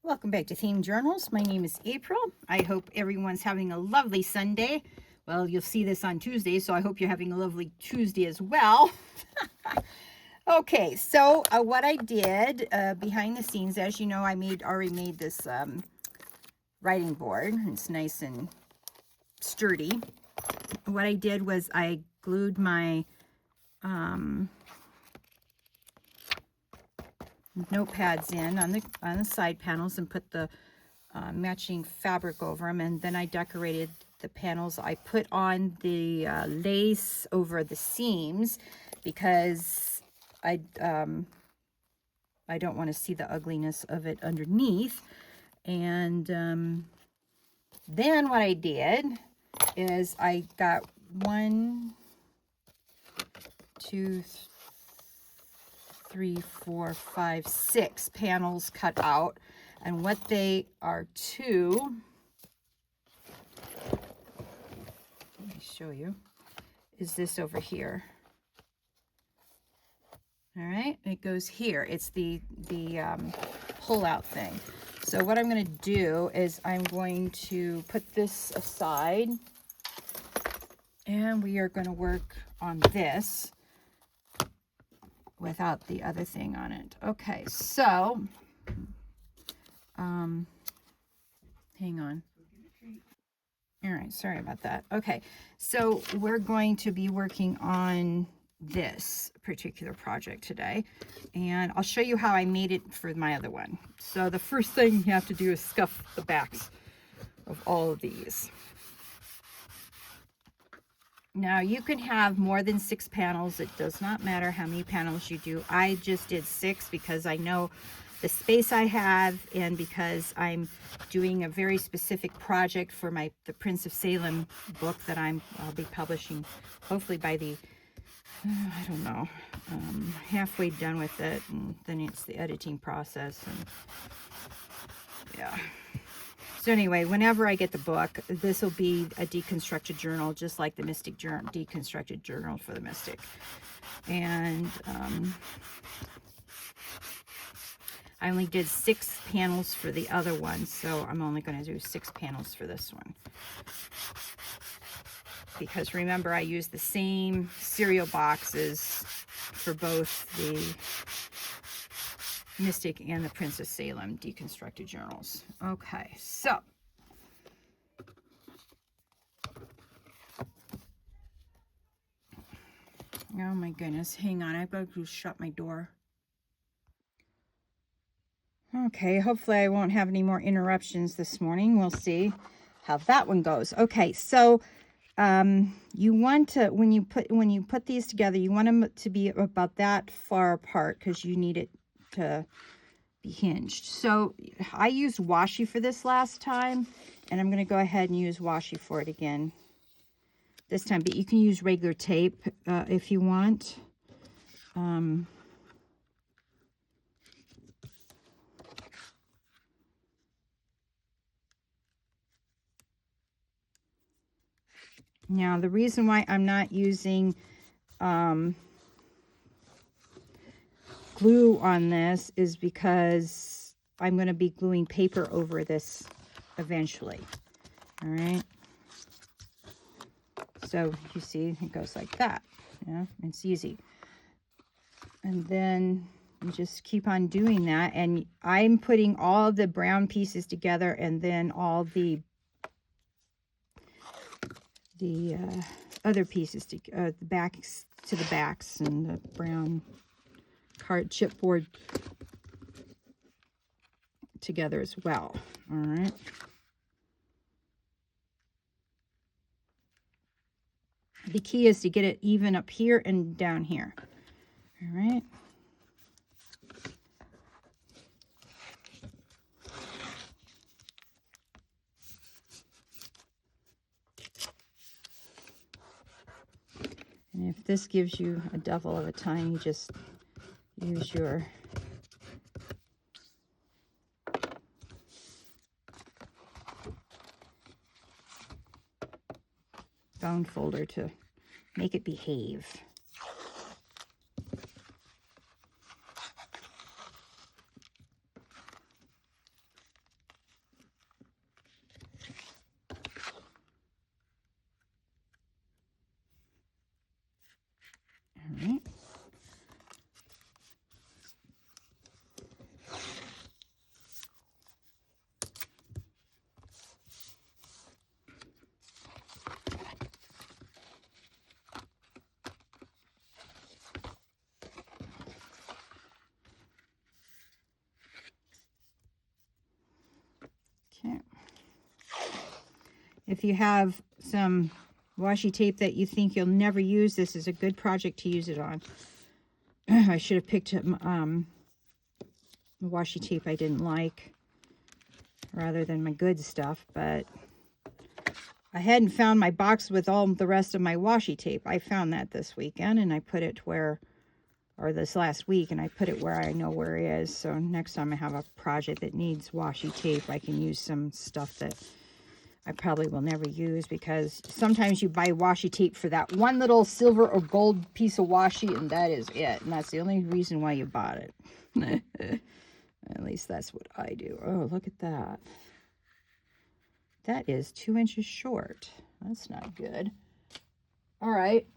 Welcome back to Themed Journals. My name is April. I hope everyone's having a lovely Sunday. Well, you'll see this on Tuesday, so I hope you're having a lovely Tuesday as well. Okay, so what I did behind the scenes, as you know, I already made this writing board. It's nice and sturdy. What I did was I glued my notepads in on the side panels and put the matching fabric over them, and then I decorated the panels. I put on the lace over the seams because I don't want to see the ugliness of it underneath. And then what I did is I got 1, 2, 3, 4, 5, 6 panels cut out, and what they are to, let me show you, is this over here. All right, it goes here. It's the pull-out thing. So what I'm going to do is I'm going to put this aside, and we are going to work on this without the other thing on it. Okay, so hang on. All right, sorry about that. Okay, so we're going to be working on this particular project today, and I'll show you how I made it for my other one. So the first thing you have to do is scuff the backs of all of these. Now you can have more than 6 panels. It does not matter how many panels you do. I just did 6 because I know the space I have, and because I'm doing a very specific project for the Prince of Salem book that I'll be publishing hopefully by the I don't know, halfway done with it, and then it's the editing process, and yeah. So anyway, whenever I get the book, this will be a deconstructed journal, just like the Mystic journal, deconstructed journal for the Mystic. And I only did 6 panels for the other one, so I'm only going to do 6 panels for this one. Because remember, I used the same cereal boxes for both the Mystic and the Prince of Salem deconstructed journals. Okay, so oh my goodness, hang on, I've got to shut my door. Okay, hopefully I won't have any more interruptions this morning. We'll see how that one goes. Okay, so you want to, when you put these together, you want them to be about that far apart because you need it to be hinged. So I used washi for this last time, and I'm going to go ahead and use washi for it again this time, but you can use regular tape if you want. Now, the reason why I'm not using glue on this is because I'm going to be gluing paper over this eventually. All right. So you see, it goes like that. Yeah, it's easy. And then you just keep on doing that. And I'm putting all the brown pieces together, and then all the other pieces to the backs to the backs, and the brown chipboard together as well. All right. The key is to get it even up here and down here. All right. And if this gives you a devil of a time, you just use your bound folder to make it behave. If you have some washi tape that you think you'll never use, this is a good project to use it on. I should have picked up washi tape I didn't like rather than my good stuff, but I hadn't found my box with all the rest of my washi tape. I found that this weekend, and I put it where, or this last week, and I put it where I know where it is. So next time I have a project that needs washi tape, I can use some stuff that I probably will never use, because sometimes you buy washi tape for that one little silver or gold piece of washi, and that is it. And that's the only reason why you bought it. At least that's what I do. Oh, look at that. That is 2 inches short. That's not good. All right.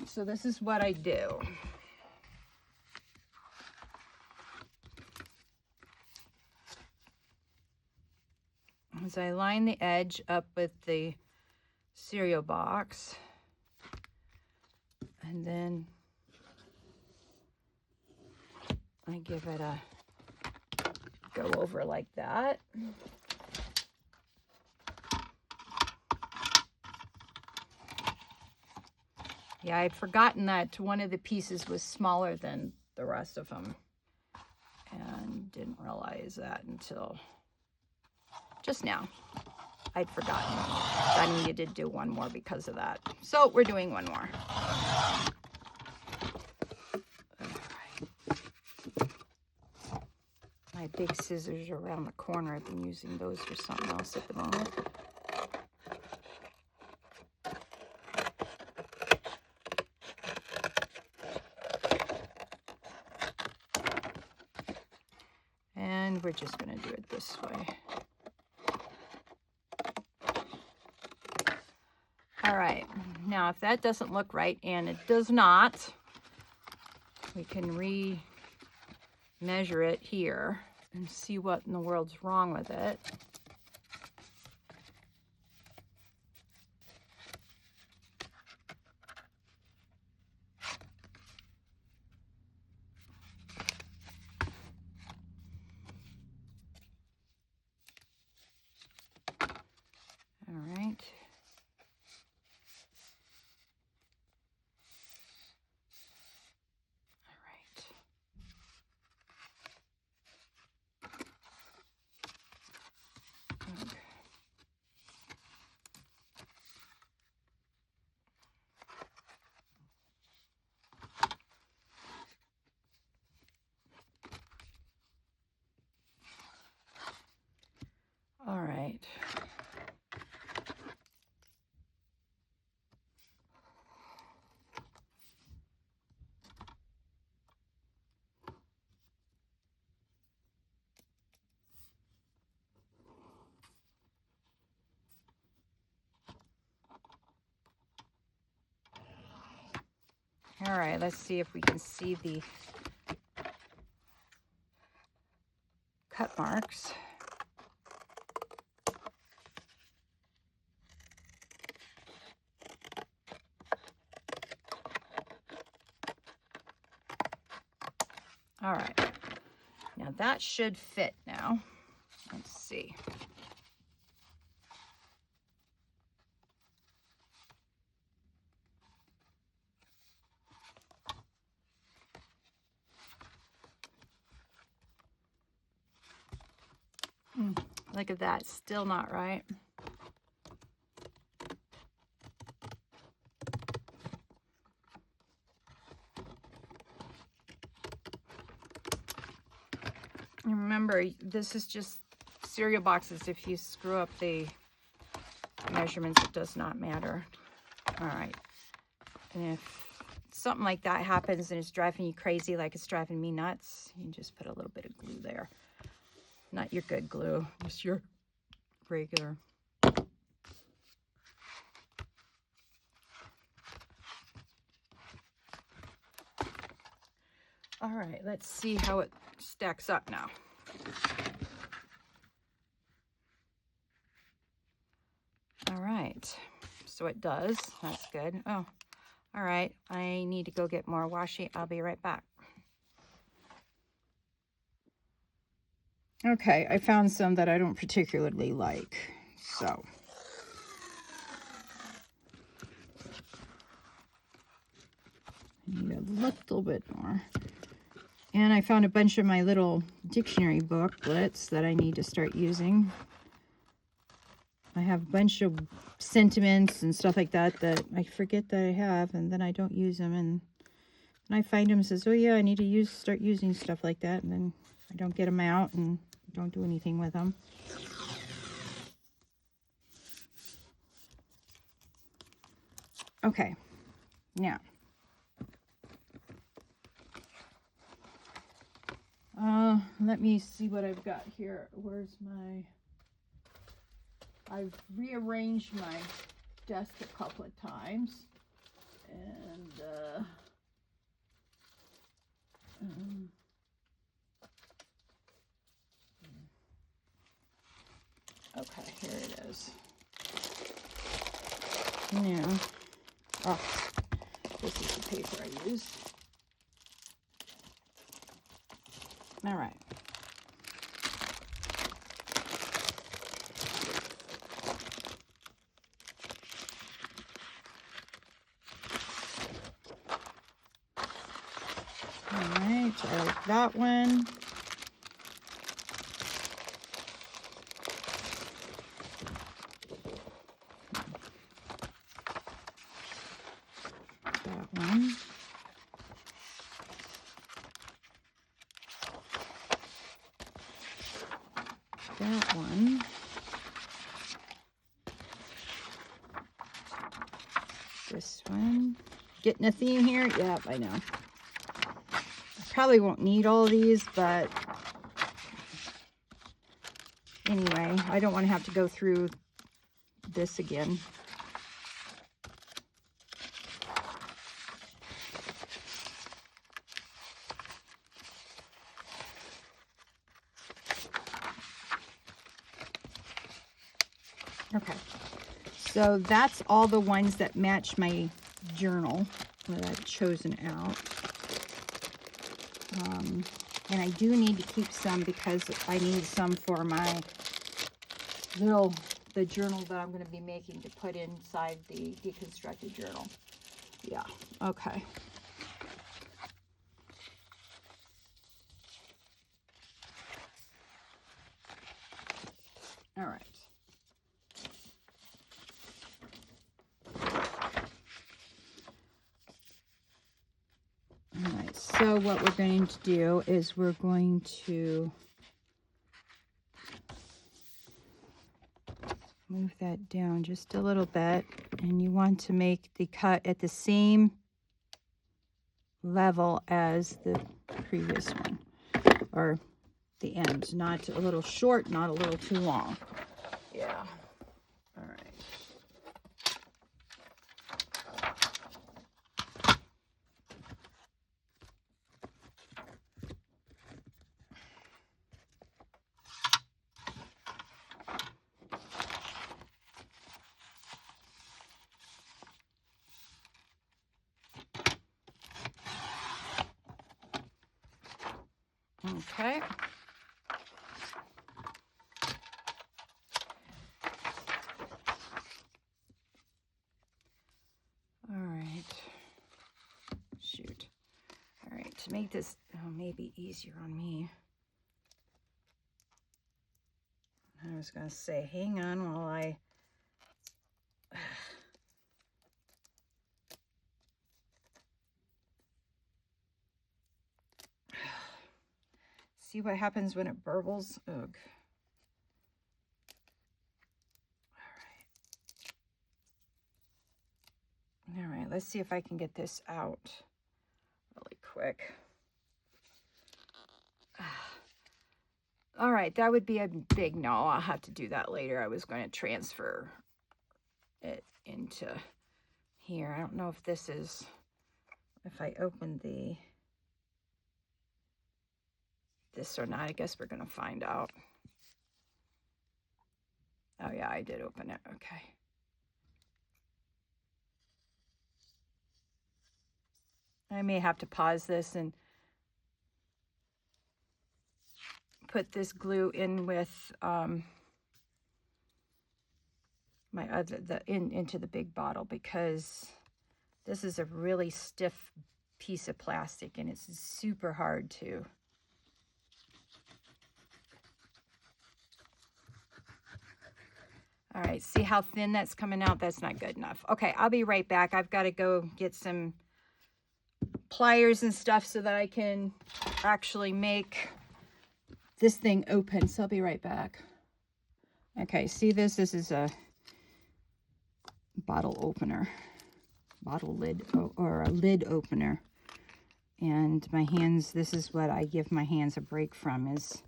So this is what I do. As I line the edge up with the cereal box, and then I give it a go over like that. Yeah, I'd forgotten that one of the pieces was smaller than the rest of them, and didn't realize that until just now. I'd forgotten. I needed to do one more because of that. So we're doing one more. My big scissors are around the corner. I've been using those for something else at the moment. And we're just going to do it this way. All right. Now, if that doesn't look right, and it does not, we can measure it here and see what in the world's wrong with it. All right. All right. All right, let's see if we can see the cut marks. All right, now that should fit now. Let's see. Look at that, still not right. Remember, this is just cereal boxes. If you screw up the measurements, it does not matter. All right. And if something like that happens and it's driving you crazy, like it's driving me nuts, you can just put a little bit of glue there. Not your good glue, just your regular. All right, let's see how it stacks up now. All right, so it does. That's good. Oh, all right. I need to go get more washi. I'll be right back. Okay, I found some that I don't particularly like. So. I need a little bit more. And I found a bunch of my little dictionary booklets that I need to start using. I have a bunch of sentiments and stuff like that that I forget that I have, and then I don't use them. And I find them and says, oh yeah, I need to start using stuff like that, and then I don't get them out and don't do anything with them. Okay, now. Let me see what I've got here. Where's my... I've rearranged my desk a couple of times. And, okay, here it is. Now, oh, this is the paper I used. All right. All right, I like that one. That one. That one. This one. Getting a theme here? Yep, I know. I probably won't need all of these, but anyway, I don't want to have to go through this again. Okay, so that's all the ones that match my journal that I've chosen out. And I do need to keep some because I need some for my the journal that I'm going to be making to put inside the Deconstructed journal. Yeah, okay. All right. All right, so what we're going to do is we're going to move that down just a little bit, and you want to make the cut at the same level as the previous one, or the end, not a little short, not a little too long. Yeah. All right. Okay. All right. Shoot. All right, to make this maybe easier on me, I was going to say, hang on while I... See what happens when it burbles? Ugh. All right, let's see if I can get this out really quick. All right, that would be a big no. I'll have to do that later. I was going to transfer it into here. I don't know if this is, if I open this or not. I guess we're going to find out. Oh yeah, I did open it. Okay. I may have to pause this and put this glue in with into the big bottle, because this is a really stiff piece of plastic and it's super hard to. All right, see how thin that's coming out? That's not good enough. Okay, I'll be right back. I've got to go get some pliers and stuff so that I can actually make this thing open. So I'll be right back. Okay, see this? This is a bottle opener, bottle lid, or a lid opener. And my hands, this is what I give my hands a break from, is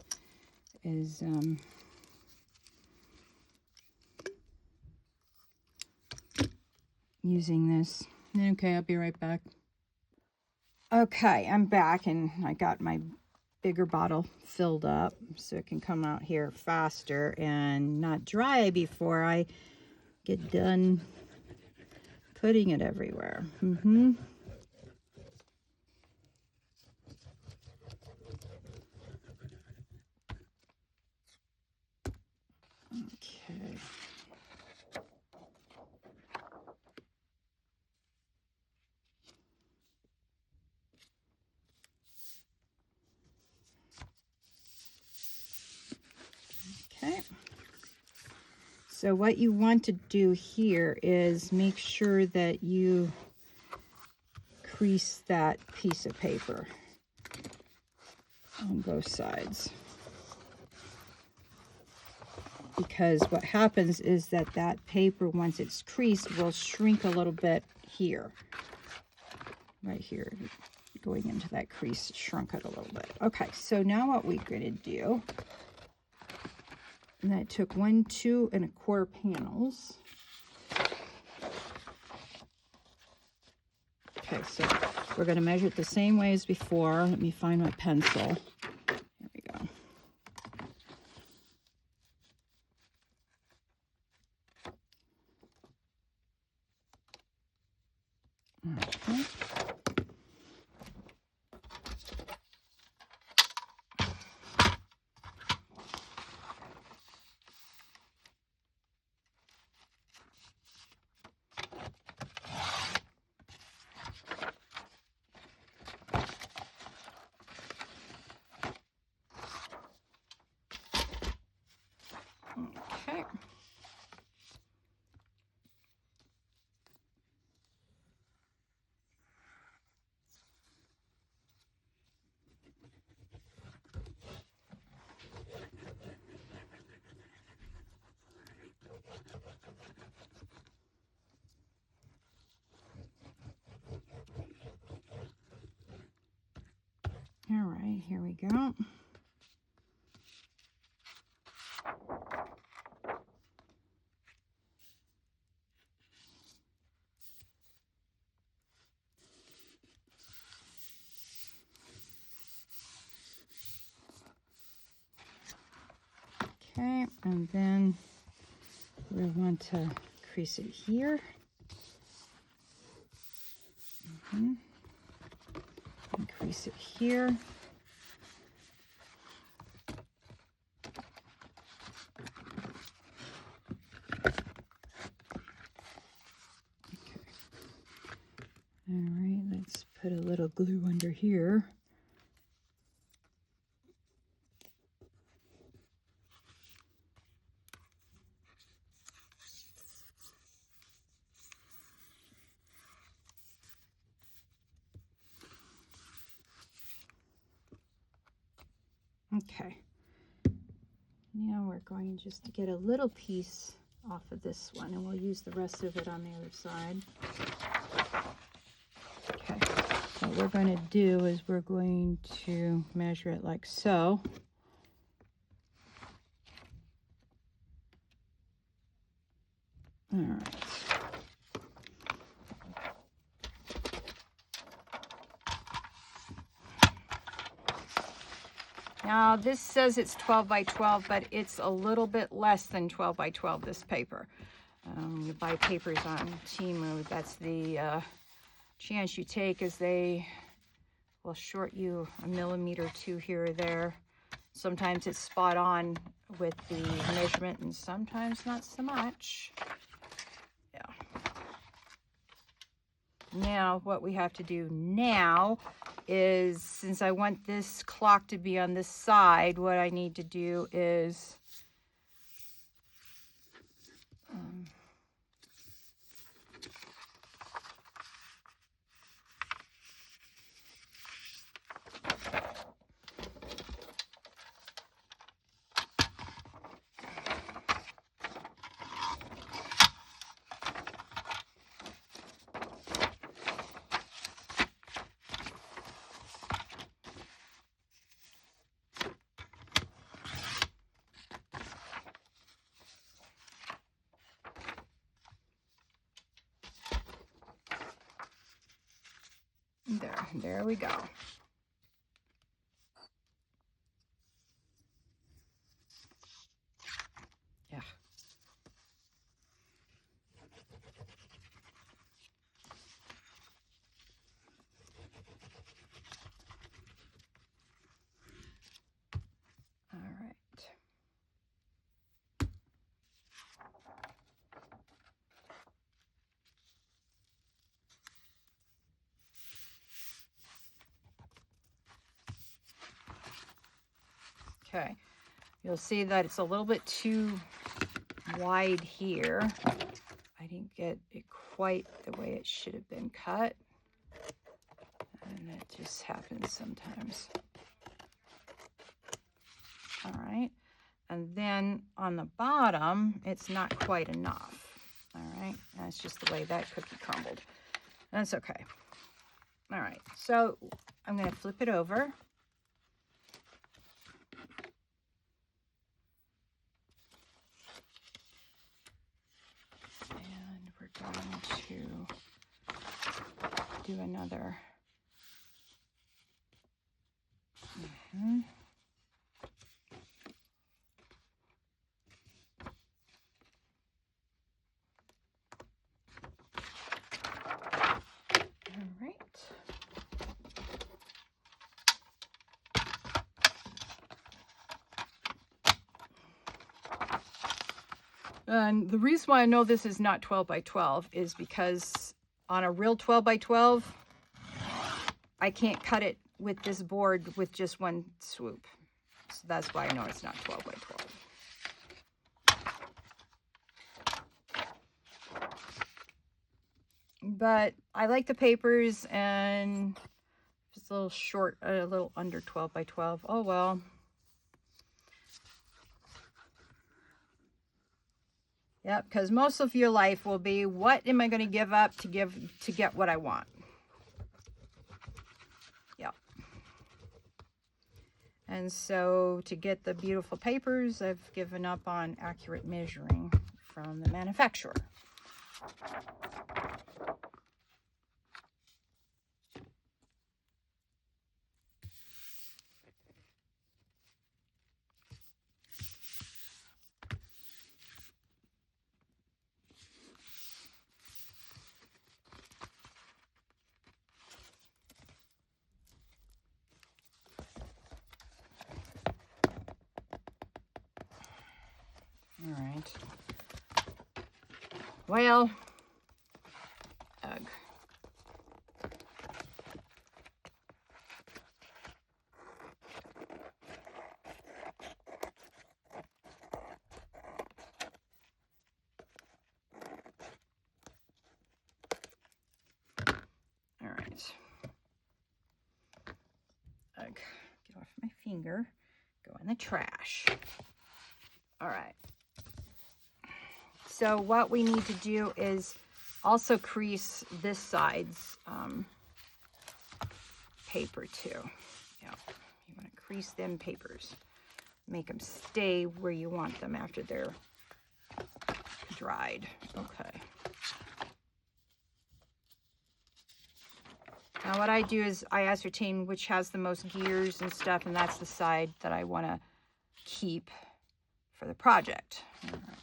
using this. Okay, I'll be right back. Okay, I'm back, and I got my bigger bottle filled up so it can come out here faster and not dry before I get done putting it everywhere. Okay. Okay. So what you want to do here is make sure that you crease that piece of paper on both sides. Because what happens is that that paper, once it's creased, will shrink a little bit here. Right here, going into that crease, shrunk it a little bit. Okay, so now what we're going to do, and I took 1 2 1/4 panels. Okay, so we're going to measure it the same way as before. Let me find my pencil. Here we go. Okay. Okay. All right, here we go. Okay, and then we want to crease it here. And crease it here. All right, let's put a little glue under here. Okay, now we're going just to get a little piece off of this one, and we'll use the rest of it on the other side. Okay, what we're going to do is we're going to measure it like so. All right. Now this says it's 12 by 12, but it's a little bit less than 12 by 12, this paper. You buy papers on Temu, that's the chance you take, is they will short you a millimeter or two here or there. Sometimes it's spot on with the measurement and sometimes not so much. Yeah. Now what we have to do now is, since I want this clock to be on this side, what I need to do is there we go. Yeah. All right. Okay, you'll see that it's a little bit too wide here. I didn't get it quite the way it should have been cut. And it just happens sometimes. All right, and then on the bottom, it's not quite enough. All right, that's just the way that cookie crumbled. That's okay. All right, so I'm going to flip it over. And we're going to do another. All right. And the reason why I know this is not 12 by 12 is because on a real 12 by 12, I can't cut it with this board with just one swoop. So that's why I know it's not 12 by 12. But I like the papers, and it's a little short, a little under 12 by 12. Oh well. Yep, because most of your life will be, what am I going to give up to get what I want? Yep. And so to get the beautiful papers, I've given up on accurate measuring from the manufacturer. All right. Well, ugh. All right. Ugh. Get off my finger. Go in the trash. All right. So what we need to do is also crease this side's paper too. Yeah, you want to crease them papers. Make them stay where you want them after they're dried. Okay. Now what I do is I ascertain which has the most gears and stuff, and that's the side that I want to keep for the project. All right.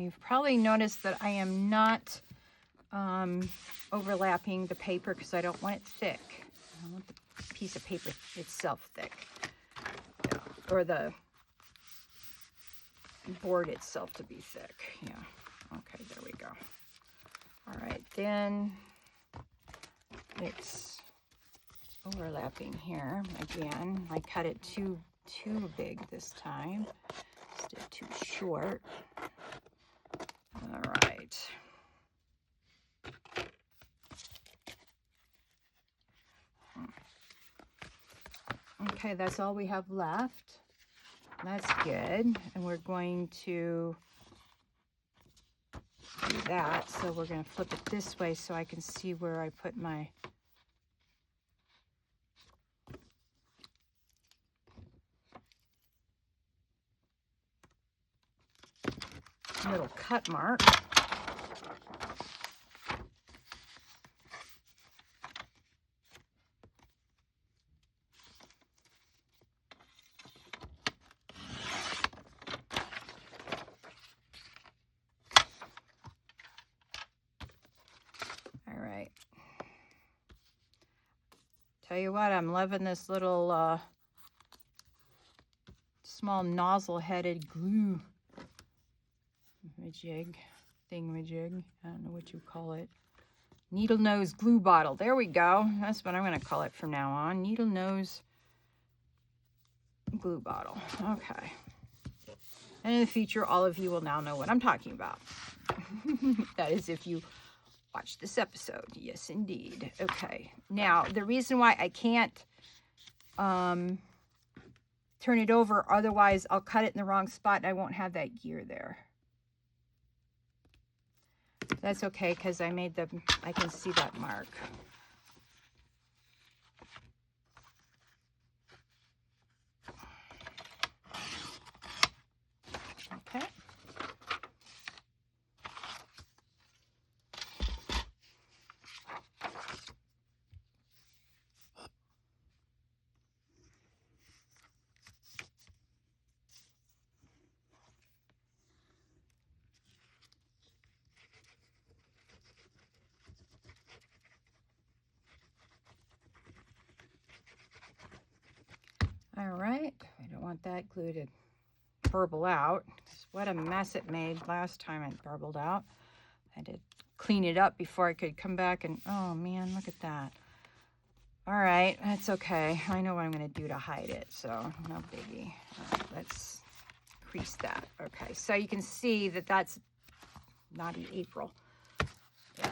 you've probably noticed that I am not overlapping the paper because I don't want it thick. I want the piece of paper itself thick. Yeah. Or the board itself to be thick. Yeah. Okay, there we go. All right, then it's overlapping here again. I cut it too big this time instead of too short. All right. Okay, that's all we have left. That's good. And we're going to do that. So we're going to flip it this way so I can see where I put my little cut mark. All right. Tell you what, I'm loving this little small nozzle-headed glue thingamajig. I don't know what you call it. Needle nose glue bottle. There we go. That's what I'm going to call it from now on. Needle nose glue bottle. Okay. And in the future, all of you will now know what I'm talking about. That is if you watch this episode. Yes, indeed. Okay. Now, the reason why I can't turn it over, otherwise I'll cut it in the wrong spot and I won't have that gear there. That's okay, because I can see that mark. Okay. All right, I don't want that glue to burble out. What a mess it made last time it burbled out. I had to clean it up before I could come back and, oh man, look at that. All right, that's okay. I know what I'm gonna do to hide it, so no biggie. All right, let's crease that. Okay, so you can see that that's naughty April. Yeah,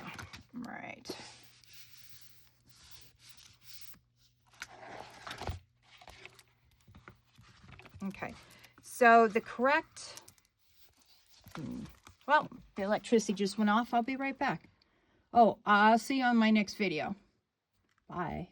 all right. Okay, so the correct, well, the electricity just went off. I'll be right back. Oh, I'll see you on my next video. Bye.